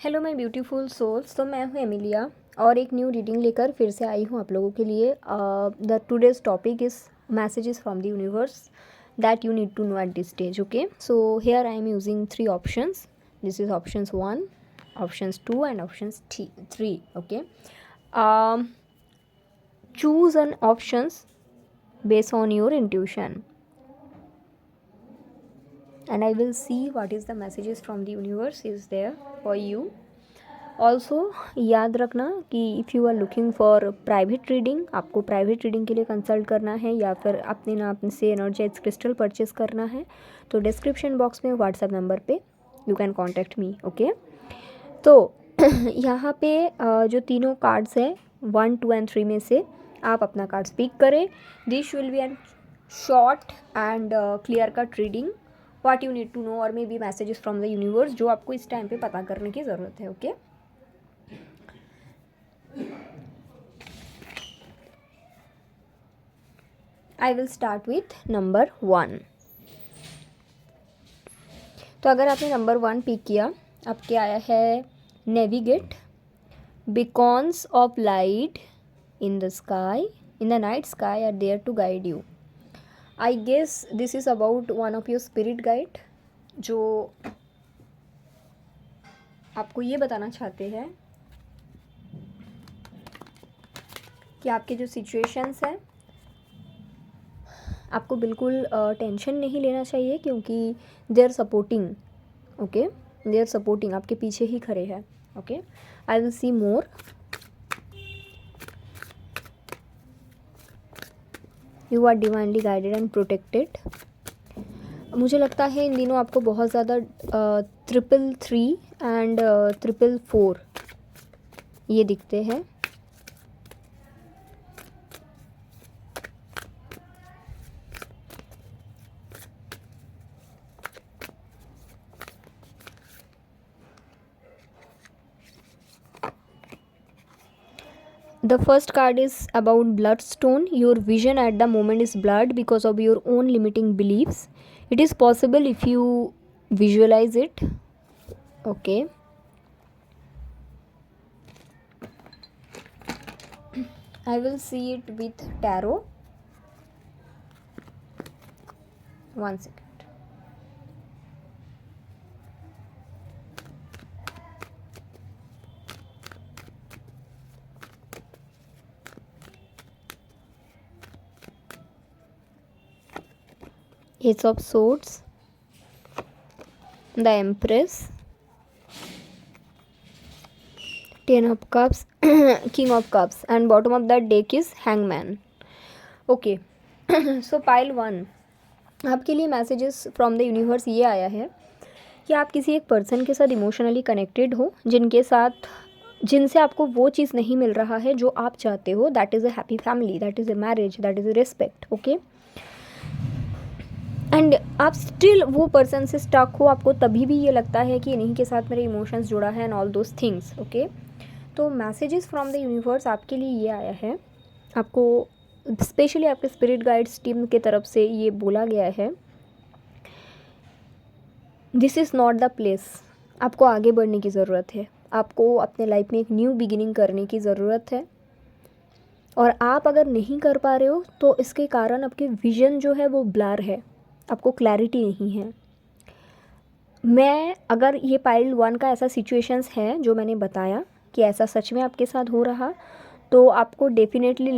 Hello my beautiful souls. तो मैं हूँ एमिलिया और एक न्यू रीडिंग लेकर फिर से आई हूँ आप लोगों के लिए। The today's topic is messages from the universe that you need to know at this stage. Okay, so here I am using 3 options. This is options 1, options 2 and options 3. Okay, choose an options based on your intuition and I will see what is the messages from the universe is there for you. Also याद रखना कि if you are looking for private reading, आपको private reading के लिए consult करना है या फिर अपने नाम से एनर्जाइज क्रिस्टल परचेस करना है तो डिस्क्रिप्शन बॉक्स में व्हाट्सएप नंबर पे you can contact me. Okay, तो यहाँ पे जो तीनों कार्ड्स हैं 1, 2 and 3 में से आप अपना कार्ड स्पीक करें. This will be an short and clear cut reading what you need to know और maybe messages from the universe जो आपको इस टाइम पे पता करने की ज़रूरत है. Okay, I will start with number 1. तो अगर आपने नंबर 1 पिक किया, आपके आया है navigate beacons of light in the sky, in the night sky are there to guide you. I guess this is about one of your spirit guide जो आपको ये बताना चाहते हैं कि आपके जो सिचुएशंस हैं आपको बिल्कुल टेंशन नहीं लेना चाहिए क्योंकि they are supporting. Okay, they are supporting, आपके पीछे ही खड़े हैं. Okay, I will see more. You are divinely guided and protected. मुझे लगता है इन दिनों आपको बहुत ज़्यादा 333 एंड 444 ये दिखते हैं. The first card is about bloodstone. Your vision at the moment is blurred because of your own limiting beliefs. It is possible if you visualize it. Okay. I will see it with tarot. One second. Ace of Swords, the Empress, 10 of Cups, King of Cups, and bottom of that deck is Hangman. Okay, so pile 1, आपके लिए messages from the universe ये आया है कि आप किसी एक person के साथ इमोशनली कनेक्टेड हो जिनसे आपको वो चीज़ नहीं मिल रहा है जो आप चाहते हो. That is a happy family, that is a marriage, that is a respect. Okay, and आप स्टिल वो पर्सन से स्टक हो, आपको तभी भी ये लगता है कि इन्हीं के साथ मेरे इमोशंस जुड़ा है and all those things. Okay, तो मैसेजेस फ्रॉम द यूनिवर्स आपके लिए ये आया है. आपको स्पेशली आपके स्पिरिट गाइड्स टीम की तरफ से ये बोला गया है this is not the place. आपको आगे बढ़ने की ज़रूरत है, आपको अपने लाइफ में एक न्यू बिगिनिंग करने की ज़रूरत है और आप अगर नहीं कर पा रहे हो तो इसके कारण आपके विजन जो है वो ब्लर है, आपको क्लैरिटी नहीं है. मैं अगर ये पाइल 1 का ऐसा सिचुएशंस है जो मैंने बताया कि ऐसा सच में आपके साथ हो रहा तो आपको डेफिनेटली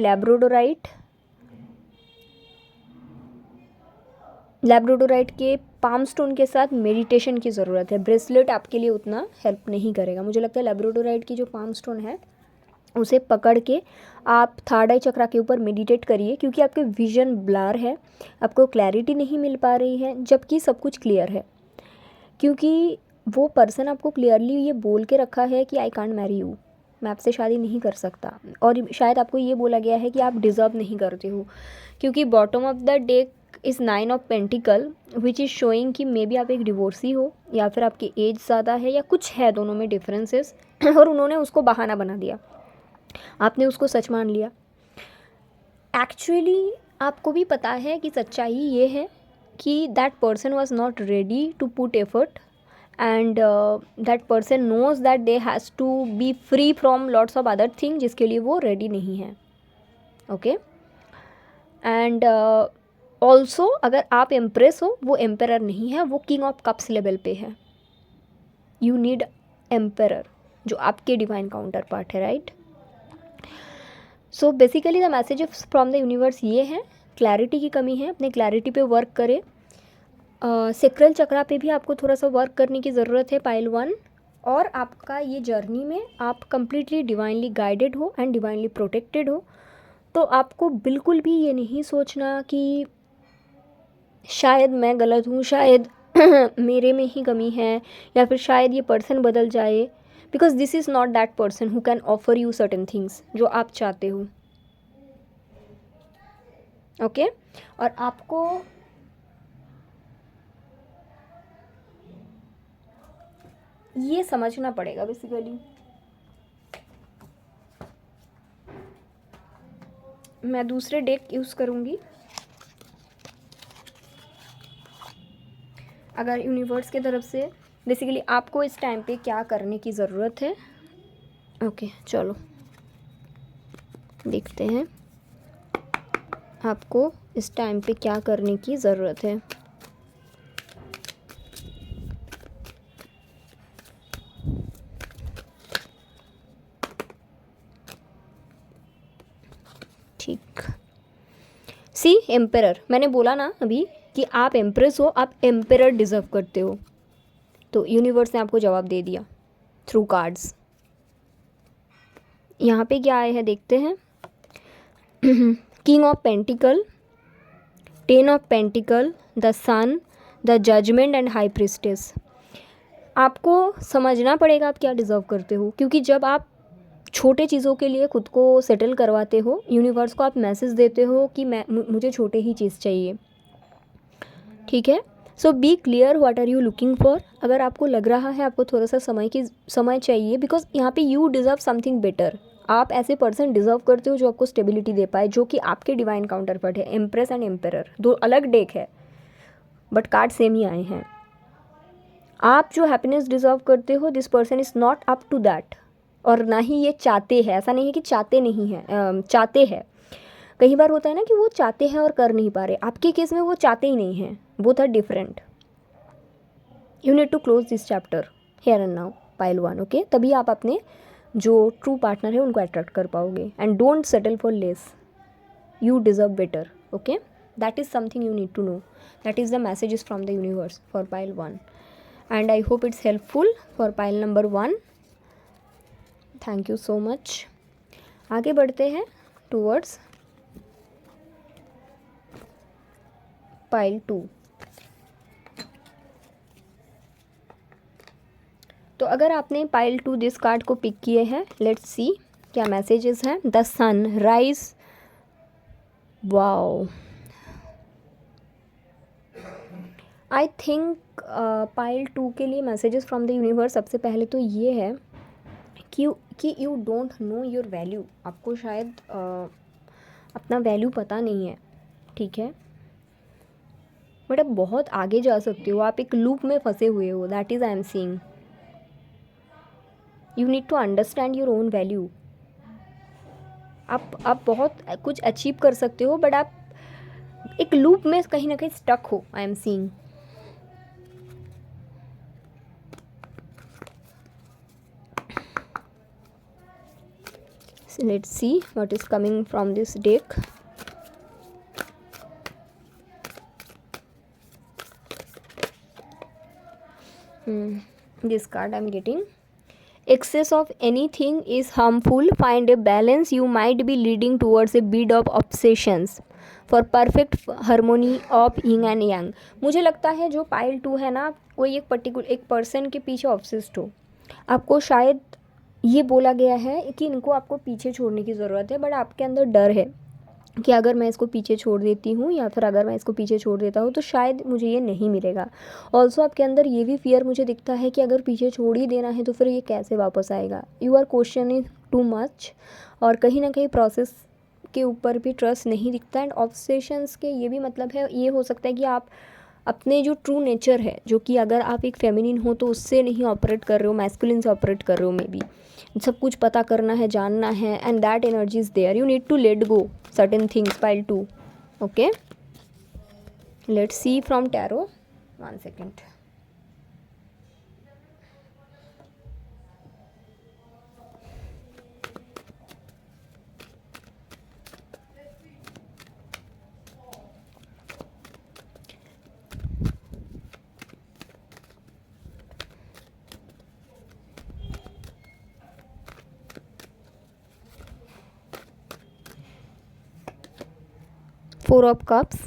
लैब्राडोराइट के पाम स्टोन के साथ मेडिटेशन की ज़रूरत है. ब्रेसलेट आपके लिए उतना हेल्प नहीं करेगा. मुझे लगता है लैब्राडोराइट की जो पाम स्टोन है उसे पकड़ के आप थर्ड आई चक्रा के ऊपर मेडिटेट करिए क्योंकि आपके विजन ब्लर है, आपको क्लैरिटी नहीं मिल पा रही है जबकि सब कुछ क्लियर है. क्योंकि वो पर्सन आपको क्लियरली ये बोल के रखा है कि आई कांट मैरी यू, मैं आपसे शादी नहीं कर सकता. और शायद आपको ये बोला गया है कि आप डिज़र्व नहीं करते हो क्योंकि bottom of the deck is 9 of pentacle which is showing कि मे बी आप एक डिवोर्सी हो या फिर आपकी एज ज़्यादा है या कुछ है दोनों में डिफरेंसेस और उन्होंने उसको बहाना बना दिया, आपने उसको सच मान लिया. एक्चुअली आपको भी पता है कि सच्चाई ये है कि that person was not ready to put effort and that person knows that they has to be free from lots of other thing जिसके लिए वो रेडी नहीं है. ओके. एंड ऑल्सो अगर आप एम्प्रेस हो, वो एम्पेरर नहीं है, वो किंग ऑफ कप्स लेवल पे है. यू नीड एम्पेरर जो आपके डिवाइन काउंटर पार्ट है, right. So basically the message from the universe ये है, क्लैरिटी की कमी है, अपने क्लैरिटी पे वर्क करें. सेक्रल चक्रा पे भी आपको थोड़ा सा वर्क करने की ज़रूरत है पाइल 1. और आपका ये जर्नी में आप कंप्लीटली डिवाइनली गाइडेड हो एंड डिवाइनली प्रोटेक्टेड हो. तो आपको बिल्कुल भी ये नहीं सोचना कि शायद मैं गलत हूँ, शायद मेरे में ही कमी है, या फिर शायद ये पर्सन बदल जाए. Because this is not that person who can offer you certain things जो आप चाहते हो. ओके. और आपको ये समझना पड़ेगा बेसिकली. मैं दूसरे डेक यूज़ करूँगी. अगर यूनिवर्स के तरफ से बेसिकली आपको इस टाइम पे क्या करने की ज़रूरत है. ओके, चलो देखते हैं आपको इस टाइम पे क्या करने की ज़रूरत है. ठीक. सी एम्पेरर, मैंने बोला ना अभी कि आप एम्प्रेस हो, आप एम्पेरर डिज़र्व करते हो. तो यूनिवर्स ने आपको जवाब दे दिया थ्रू कार्ड्स. यहाँ पे क्या आए हैं देखते हैं. King of pentacles, 10 of pentacles, the sun, the judgement and high priestess. आपको समझना पड़ेगा आप क्या डिज़र्व करते हो, क्योंकि जब आप छोटे चीज़ों के लिए खुद को सेटल करवाते हो, यूनिवर्स को आप मैसेज देते हो कि मुझे छोटे ही चीज़ चाहिए. ठीक है. So be clear what are you looking for. अगर आपको लग रहा है आपको थोड़ा सा समय चाहिए, बिकॉज यहाँ पे यू डिज़र्व समथिंग बेटर. आप ऐसे पर्सन डिज़र्व करते हो जो आपको स्टेबिलिटी दे पाए, जो कि आपके डिवाइन काउंटर पार्ट है. एम्प्रेस एंड एम्पेरर दो अलग डेक है बट कार्ड सेम ही आए हैं. आप जो हैप्पीनेस डिज़र्व करते हो, this person is not up to that. और ना ही ये चाहते हैं. ऐसा नहीं है कि चाहते नहीं हैं, चाहते हैं. कई बार होता है ना कि वो चाहते हैं और कर नहीं पा रहे. आपके केस में वो चाहते ही नहीं हैं. Both are different. You need to close this chapter here and now pile 1. Okay. तभी आप अपने जो ट्रू पार्टनर है उनको अट्रैक्ट कर पाओगे. And don't settle for less. You deserve better. Okay. That is something you need to know. That is the messages from the universe for pile 1. And I hope it's helpful for pile number 1. Thank you so much. आगे बढ़ते हैं towards pile 2. तो अगर आपने pile 2 this card को pick किए हैं, let's see क्या मैसेजेस हैं. The sun rise. Wow. I think pile 2 के लिए मैसेजेस फ्रॉम द यूनिवर्स सबसे पहले तो ये है कि you don't know your value. आपको शायद अपना वैल्यू पता नहीं है. ठीक है. बट आप बहुत आगे जा सकते हो. आप एक लूप में फंसे हुए हो. That is I am seeing. You need to understand your own value. आप बहुत कुछ अचीव कर सकते हो, बट आप एक लूप में कहीं ना कहीं स्टक हो. आई am seeing. So let's see what is coming from this deck. This card I'm getting. Excess of anything is harmful. Find a balance. You might be leading towards a bit of obsessions for perfect harmony of yin and yang. मुझे लगता है जो pile 2 है ना, कोई एक person के पीछे ऑब्सेस्ड हो. आपको शायद ये बोला गया है कि इनको आपको पीछे छोड़ने की ज़रूरत है, बट आपके अंदर डर है कि अगर मैं इसको पीछे छोड़ देती हूँ या फिर अगर मैं इसको पीछे छोड़ देता हूँ तो शायद मुझे ये नहीं मिलेगा. ऑल्सो आपके अंदर ये भी फियर मुझे दिखता है कि अगर पीछे छोड़ ही देना है तो फिर ये कैसे वापस आएगा. You are questioning too much. और कहीं ना कहीं प्रोसेस के ऊपर भी ट्रस्ट नहीं दिखता. एंड ऑब्सेशंस के ये भी मतलब है, ये हो सकता है कि आप अपने जो ट्रू नेचर है, जो कि अगर आप एक फेमिनिन हो तो उससे नहीं ऑपरेट कर रहे हो, मैस्कुलिन से ऑपरेट कर रहे हो मे बी, सब कुछ पता करना है, जानना है, and that energy is there, you need to let go certain things pile 2. Okay, let's see from tarot. 1 second. Four of Cups,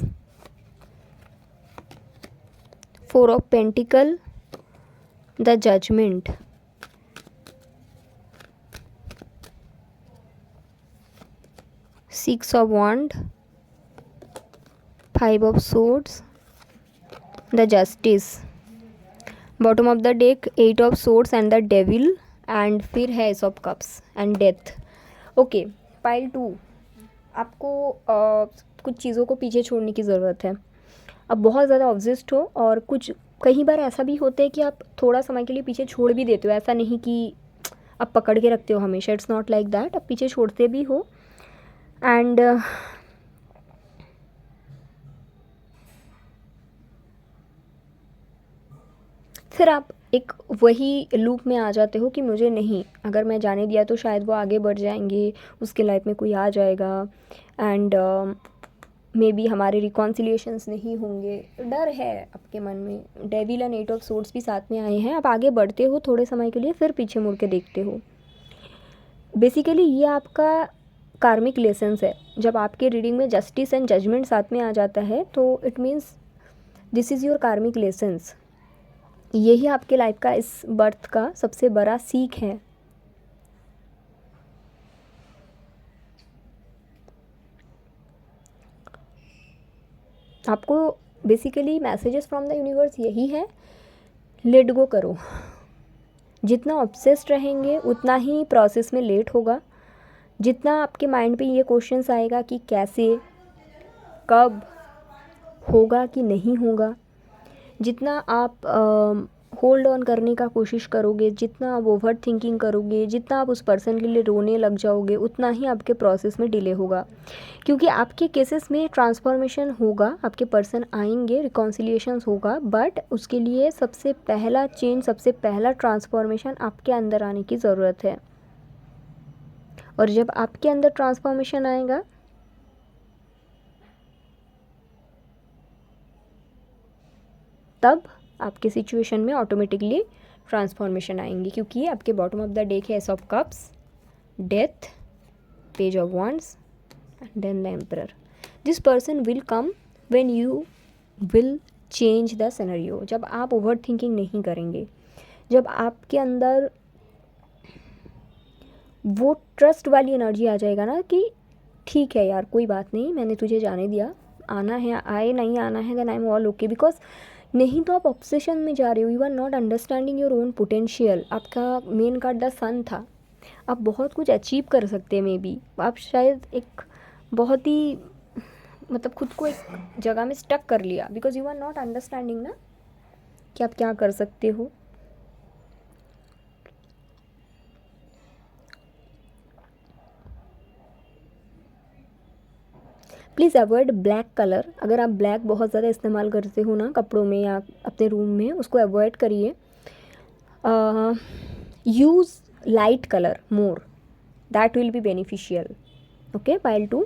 Four of Pentacle, the Judgment, Six of Wands, Five of Swords, the Justice. Bottom of the deck 8 of Swords and the Devil, and फिर है Ace of Cups and Death. Okay, pile 2, आपको कुछ चीज़ों को पीछे छोड़ने की ज़रूरत है. अब बहुत ज़्यादा ऑब्सेस्ड हो, और कुछ कई बार ऐसा भी होता है कि आप थोड़ा समय के लिए पीछे छोड़ भी देते हो. ऐसा नहीं कि आप पकड़ के रखते हो हमेशा, इट्स नॉट लाइक दैट. आप पीछे छोड़ते भी हो. एंड फिर आप एक वही लूप में आ जाते हो कि मुझे नहीं, अगर मैं जाने दिया तो शायद वो आगे बढ़ जाएंगे, उसके लाइफ में कोई आ जाएगा, एंड मे बी हमारे रिकॉन्सिलिएशंस नहीं होंगे. डर है आपके मन में. डेविल एंड 8 of Swords भी साथ में आए हैं. आप आगे बढ़ते हो थोड़े समय के लिए, फिर पीछे मुड़ के देखते हो. बेसिकली ये आपका कार्मिक लेसन्स है. जब आपके रीडिंग में जस्टिस एंड जजमेंट साथ में आ जाता है तो it means this is your कार्मिक लेसन्स. यही आपके लाइफ का, इस बर्थ का सबसे बड़ा सीख है. आपको basically messages from the universe यही है, लेट गो करो. जितना ऑब्सेस्ड रहेंगे उतना ही प्रोसेस में लेट होगा. जितना आपके माइंड पे ये क्वेश्चंस आएगा कि कैसे, कब, होगा कि नहीं होगा, जितना आप होल्ड ऑन करने का कोशिश करोगे, जितना आप ओवर थिंकिंग करोगे, जितना आप उस पर्सन के लिए रोने लग जाओगे, उतना ही आपके प्रोसेस में डिले होगा. क्योंकि आपके केसेस में ट्रांसफॉर्मेशन होगा, आपके पर्सन आएंगे, रिकॉन्सिलिएशंस होगा, बट उसके लिए सबसे पहला चेंज, सबसे पहला ट्रांसफॉर्मेशन आपके अंदर आने की ज़रूरत है. और जब आपके अंदर ट्रांसफॉर्मेशन आएगा तब आपके सिचुएशन में ऑटोमेटिकली ट्रांसफॉर्मेशन आएंगी. क्योंकि आपके बॉटम ऑफ द डेक है S of cups, death, page of wands, and then the emperor. This person will come when you will change the scenario. जब आप ओवर थिंकिंग नहीं करेंगे, जब आपके अंदर वो ट्रस्ट वाली एनर्जी आ जाएगा ना कि ठीक है यार, कोई बात नहीं, मैंने तुझे जाने दिया, आना है आए, नहीं आना है then I am all okay. Because नहीं तो आप ऑब्सेशन में जा रहे हो. You are not understanding your own potential. आपका मेन कार्ड द सन था. आप बहुत कुछ अचीव कर सकते हैं. मे बी आप शायद एक बहुत ही मतलब खुद को एक जगह में स्टक कर लिया, because you are not understanding ना कि आप क्या कर सकते हो. Please avoid black colour. अगर आप ब्लैक बहुत ज़्यादा इस्तेमाल करते हो ना कपड़ों में या अपने रूम में, उसको अवॉइड करिए. Use light colour more, that will be beneficial. Okay, pile 2.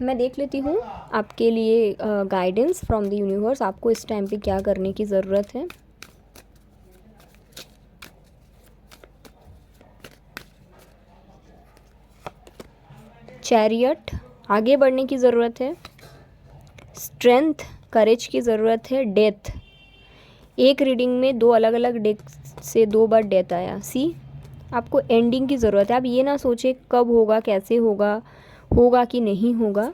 मैं देख लेती हूँ आपके लिए गाइडेंस फ्रॉम द यूनिवर्स. आपको इस टाइम पे क्या करने की ज़रूरत है. चैरियट, आगे बढ़ने की ज़रूरत है. स्ट्रेंथ, करेज की ज़रूरत है. डेथ, एक रीडिंग में दो अलग अलग डेक से 2 बार डेथ आया. सी, आपको एंडिंग की ज़रूरत है. आप ये ना सोचे कब होगा, कैसे होगा, होगा कि नहीं होगा.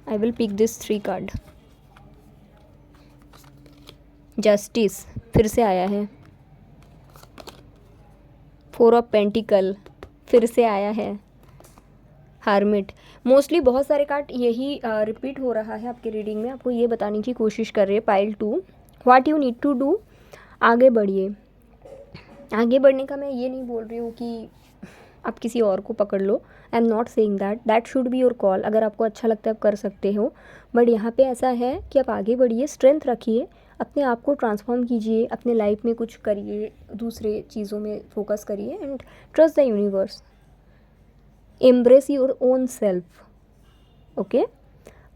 I will pick this 3 card. Justice फिर से आया है. 4 ऑफ पेंटिकल फिर से आया है. हार्मिट। मोस्टली बहुत सारे कार्ड यही रिपीट हो रहा है आपके रीडिंग में, आपको ये बताने की कोशिश कर रहे हैं pile 2 what you need to do. आगे बढ़िए। आगे बढ़ने का मैं ये नहीं बोल रही हूँ कि आप किसी और को पकड़ लो, I am not saying that should be your call. अगर आपको अच्छा लगता है आप कर सकते हो, बट यहाँ पे ऐसा है कि आप आगे बढ़िए, स्ट्रेंथ रखिए, अपने आप को ट्रांसफॉर्म कीजिए, अपने लाइफ में कुछ करिए, दूसरे चीज़ों में फोकस करिए and trust the universe, embrace your own self. Okay,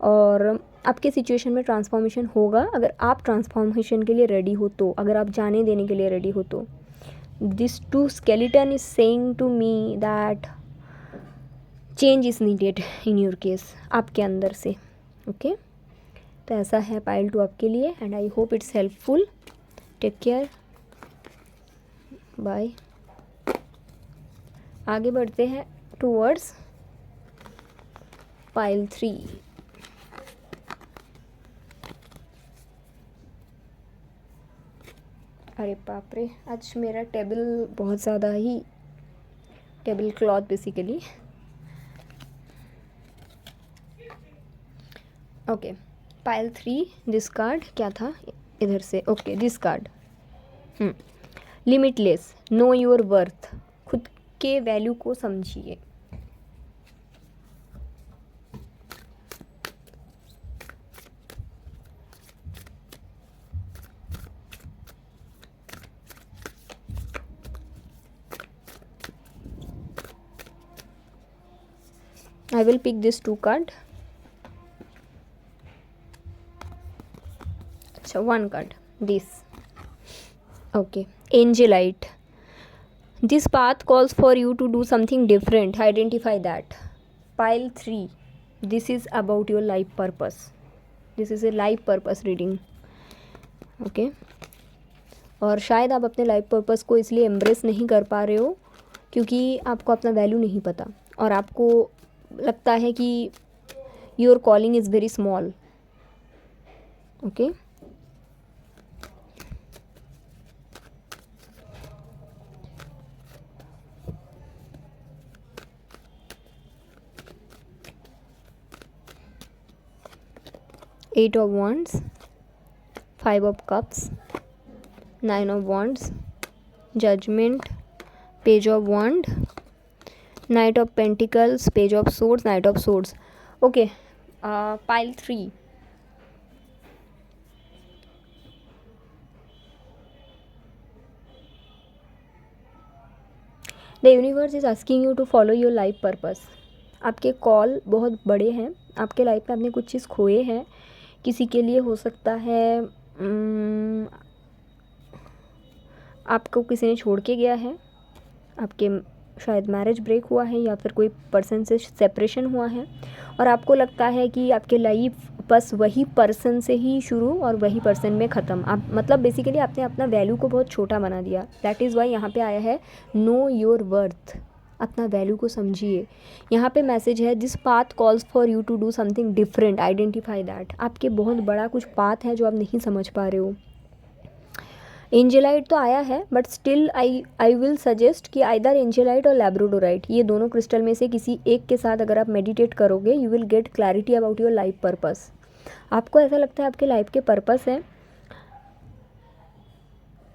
और आपके सिचुएशन में ट्रांसफॉर्मेशन होगा अगर आप ट्रांसफॉर्मेशन के लिए रेडी हो तो, अगर आप जाने देने के लिए रेडी हो तो। This two skeleton is saying to me that change is needed in your case, आपके अंदर से। ओके, तो ऐसा है पाइल 2 आपके लिए and I hope it's helpful. Take care, bye. आगे बढ़ते हैं टूवर्ड्स पाइल 3। अरे बाप रे, आज मेरा टेबल बहुत ज़्यादा ही, table cloth basically. Okay, pile 3 this card क्या था इधर से। Okay, this card limitless, know your worth, खुद के वैल्यू को समझिए। I will pick this 2 card. अच्छा, 1 card, this. Okay, Angelite. This path calls for you to do something different. Identify that. Pile 3. This is about your life purpose. This is a life purpose reading. Okay. और शायद आप अपने life purpose को इसलिए embrace नहीं कर पा रहे हो क्योंकि आपको अपना वैल्यू नहीं पता और आपको लगता है कि your calling is very small. Okay, eight of wands, 5 of cups, 9 of wands, judgement, page of wand, knight of pentacles, page of swords, knight of swords. Okay, pile 3। The universe is asking you to follow your life purpose. आपके call बहुत बड़े हैं, आपके life में आपने कुछ चीज़ खोए हैं, किसी के लिए हो सकता है आपको किसी ने छोड़ के गया है, आपके शायद मैरिज ब्रेक हुआ है या फिर कोई पर्सन से सेपरेशन हुआ है और आपको लगता है कि आपके लाइफ बस वही पर्सन से ही शुरू और वही पर्सन में ख़त्म। आप मतलब बेसिकली आपने अपना वैल्यू को बहुत छोटा बना दिया। दैट इज़ वाई यहाँ पे आया है नो योर वर्थ, अपना वैल्यू को समझिए। यहाँ पे मैसेज है this path calls for you to do something different, identify that. आपके बहुत बड़ा कुछ पाथ है जो आप नहीं समझ पा रहे हो। एंजेलाइट तो आया है but still I will suggest कि आइदर एंजेलाइट और लैब्राडोराइट, ये दोनों क्रिस्टल में से किसी एक के साथ अगर आप मेडिटेट करोगे you will get clarity about your life purpose. आपको ऐसा लगता है आपके लाइफ के पर्पस है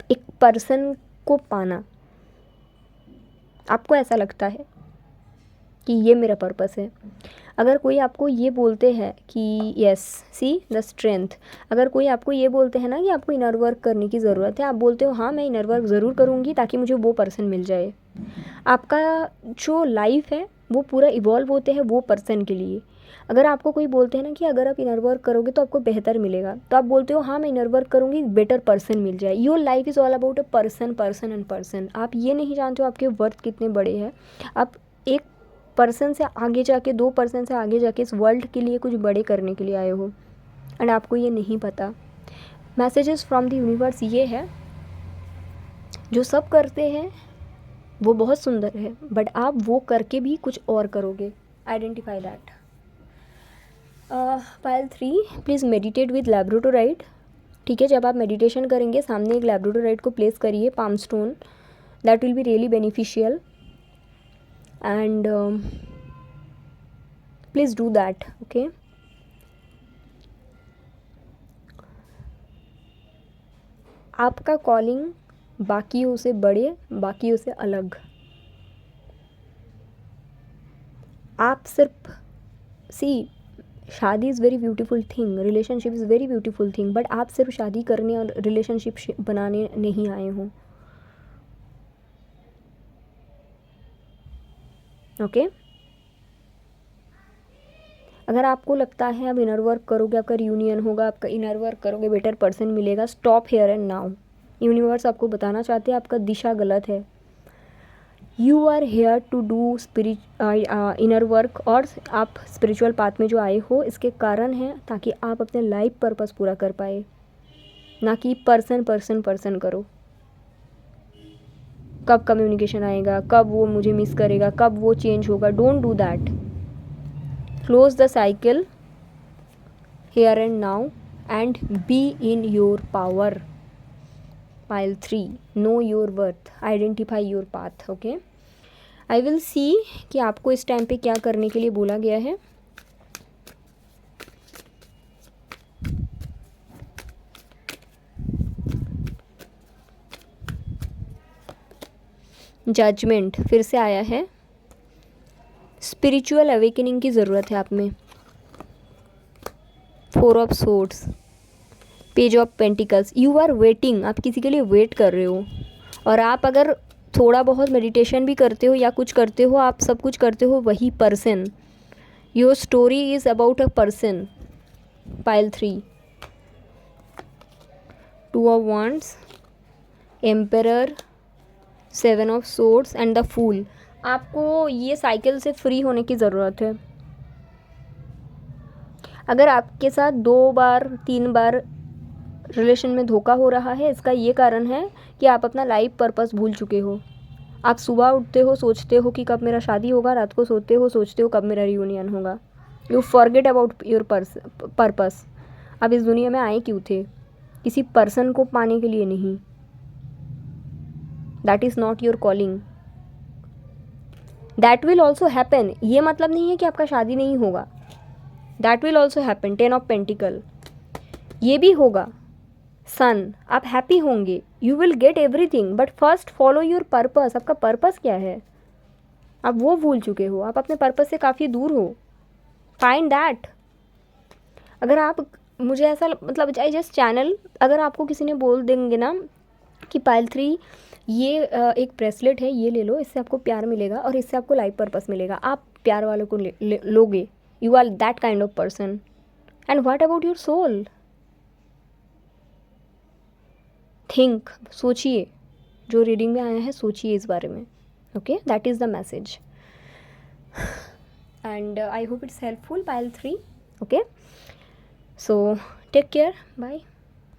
एक पर्सन को पाना, आपको ऐसा लगता है कि ये मेरा पर्पस है। अगर कोई आपको ये बोलते हैं कि यस सी द स्ट्रेंथ, अगर कोई आपको ये बोलते हैं ना कि आपको इनर वर्क करने की ज़रूरत है, आप बोलते हो हाँ मैं इनर वर्क ज़रूर करूँगी ताकि मुझे वो पर्सन मिल जाए। आपका जो लाइफ है वो पूरा इवॉल्व होते हैं वो पर्सन के लिए। अगर आपको कोई बोलते हैं ना कि अगर आप इनर वर्क करोगे तो आपको बेहतर मिलेगा, तो आप बोलते हो हाँ मैं इनर वर्क करूँगी बेटर पर्सन मिल जाए। Your life is all about a person, person and person. आप ये नहीं जानते हो आपके वर्थ कितने बड़े हैं। आप एक पर्सन से आगे जाके, 2 पर्सन से आगे जाके इस वर्ल्ड के लिए कुछ बड़े करने के लिए आए हो एंड आपको ये नहीं पता। मैसेजेस फ्रॉम द यूनिवर्स ये है जो सब करते हैं वो बहुत सुंदर है बट आप वो करके भी कुछ और करोगे। Identify that. Pile 3 please meditate with labradorite. ठीक है, जब आप मेडिटेशन करेंगे सामने एक लैब्राडोराइट को प्लेस करिए, palm stone, that will be really beneficial. And please do that. Okay. आपका कॉलिंग बाकियों से बड़े, बाकियों से अलग. आप सिर्फ शादी is very beautiful thing, relationship is very beautiful thing, but आप सिर्फ शादी करने और रिलेशनशिप बनाने नहीं आए हो. ओके. अगर आपको लगता है आप इनर वर्क करोगे आपका रियूनियन होगा, आपका इनर वर्क करोगे बेटर पर्सन मिलेगा, stop here and now. Universe आपको बताना चाहते हैं आपका दिशा गलत है. You are here to do inner work, और आप स्पिरिचुअल पाथ में जो आए हो इसके कारण है ताकि आप अपने लाइफ पर्पस पूरा कर पाए, ना कि पर्सन करो. कब कम्युनिकेशन आएगा, कब वो मुझे मिस करेगा, कब वो चेंज होगा. Don't do that. Close the cycle here and now and be in your power. Pile 3, know your worth, identify your path. Okay, I will see कि आपको इस टाइम पे क्या करने के लिए बोला गया है. जजमेंट फिर से आया है. स्पिरिचुअल अवेकनिंग की ज़रूरत है आप में. 4 of swords, page of pentacles. You are waiting, आप किसी के लिए वेट कर रहे हो. और आप अगर थोड़ा बहुत मेडिटेशन भी करते हो या कुछ करते हो, आप सब कुछ करते हो, वही person. Your story is about a person. Pile 3, 2 of wands, emperor, 7 of swords and the fool. आपको ये साइकिल से फ्री होने की ज़रूरत है. अगर आपके साथ 2 बार 3 बार रिलेशन में धोखा हो रहा है, इसका ये कारण है कि आप अपना लाइफ पर्पस भूल चुके हो. आप सुबह उठते हो सोचते हो कि कब मेरा शादी होगा, रात को सोते हो सोचते हो कब मेरा रियूनियन होगा. You forget about your purpose. आप इस दुनिया में आए क्यों थे? किसी पर्सन को पाने के लिए नहीं. That is not your calling. That will also happen. ये मतलब नहीं है कि आपका शादी नहीं होगा. That will also happen. 10 of pentacle, ये भी होगा. सन, आप हैप्पी होंगे. You will get everything, but first follow your purpose. आपका पर्पस क्या है? आप वो भूल चुके हो. आप अपने पर्पस से काफ़ी दूर हो. Find that. अगर आप मुझे ऐसा मतलब आई जस्ट चैनल, अगर आपको किसी ने बोल देंगे ना कि पाइल 3 ये एक ब्रेसलेट है, ये ले लो, इससे आपको प्यार मिलेगा और इससे आपको लाइफ पर्पस मिलेगा, आप प्यार वालों को लोगे. You are that kind of person. And what about your soul? Think, सोचिए. जो रीडिंग में आया है सोचिए इस बारे में. Okay, that is the message. And I hope it's helpful. Pile 3. Okay, so take care. Bye.